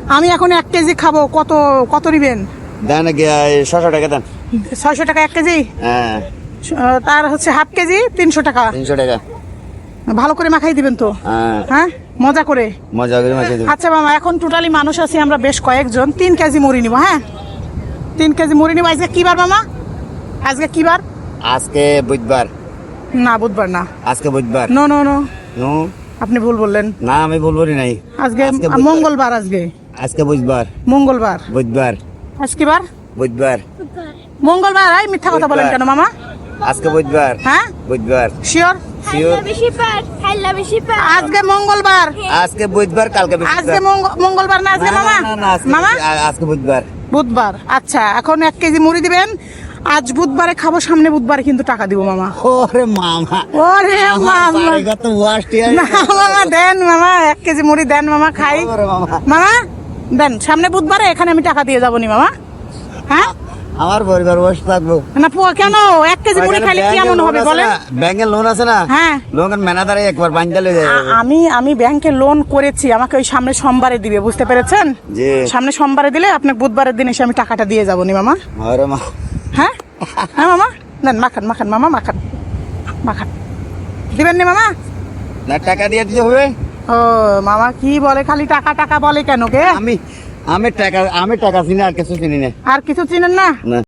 আমি এখন 1 কেজি খাবো, কত কত নিবেন? দেন 600 টাকা দেন। 600 টাকা 1 কেজি? হ্যাঁ, তার হচ্ছে হাফ কেজি 300 টাকা। 300 টাকা। ভালো করে মাখাই দিবেন তো? হ্যাঁ, হ্যাঁ, মজা করে। মজা করে মাখিয়ে দেব। আচ্ছা মামা, এখন টোটালি মানুষ আছি আমরা বেশ কয়েকজন, 3 কেজি মুড়ি নিব। হ্যাঁ, 3 কেজি মুড়ি নিব। আজকে কি বার মামা? আজকে কি বার? আজকে বুধবার। না, বুধবার না। আজকে বুধবার। নো নো নো, নো, আপনি ভুল বললেন। না আমি বলবোই নাই। আজকে বুধবার। মঙ্গলবার। আজকে আজকে বুধবার। মঙ্গলবার। বুধবার। আজকে বার বুধবার। মঙ্গলবার। এই মিথ্যা কথা বলেন কেন মামা? আজকে বুধবার। হ্যাঁ, বুধবার। শিওর? শিওর। আজকে মঙ্গলবার। আজকে বুধবার, কালকে বৃহস্পতিবার। আজকে মঙ্গলবার না আজকে না, মামা? না, না, আজকে- মামা আজকে বুধবার। বুধবার। আচ্ছা, এখন 1 কেজি মুড়ি দিবেন। আজ বুধবারে খাবো, সামনে বুধবারে কিন্তু টাকা দিব মামা। ওরে মামা, ওরে মামা, কত ওয়াস্ট ইয়ার। না মামা দেন মামা, 1 কেজি মুড়ি দেন মামা, খাই। ওরে মামা, মামা দেন, সামনে বুধবারে এখানে আমি টাকা দিয়ে যাবো নি মামা। হ্যাঁ, আমার পরিবার ওয়াস্ট থাকবো। না কেন 1 কেজি মুড়ি খাইলে কি এমন হবে বলেন? ব্যাংকের লোন আছে না? হ্যাঁ। লোনের ম্যানেজারে একবার বাঞ্জালে যায়। আমি ব্যাংকে লোন করেছি, আমাকে ওই সামনে সোমবারে দিবে, বুঝতে পেরেছেন? জি। সামনে সোমবারে দিলে আপনি বুধবারের দিন এসে আমি টাকাটা দিয়ে যাবো নি মামা। ওরে মা, হ্যাঁ হ্যাঁ মামা, নেন মাখান মাখান মামা, মাখান মাখান। দিবেন নি মামা? না টাকা দিয়ে দিতে হবে। ও মামা কি বলে, খালি টাকা টাকা বলে কেন কে? আমি টাকা চিনি, আর কিছু চিনি না। আর কিছু চিনেন না? না।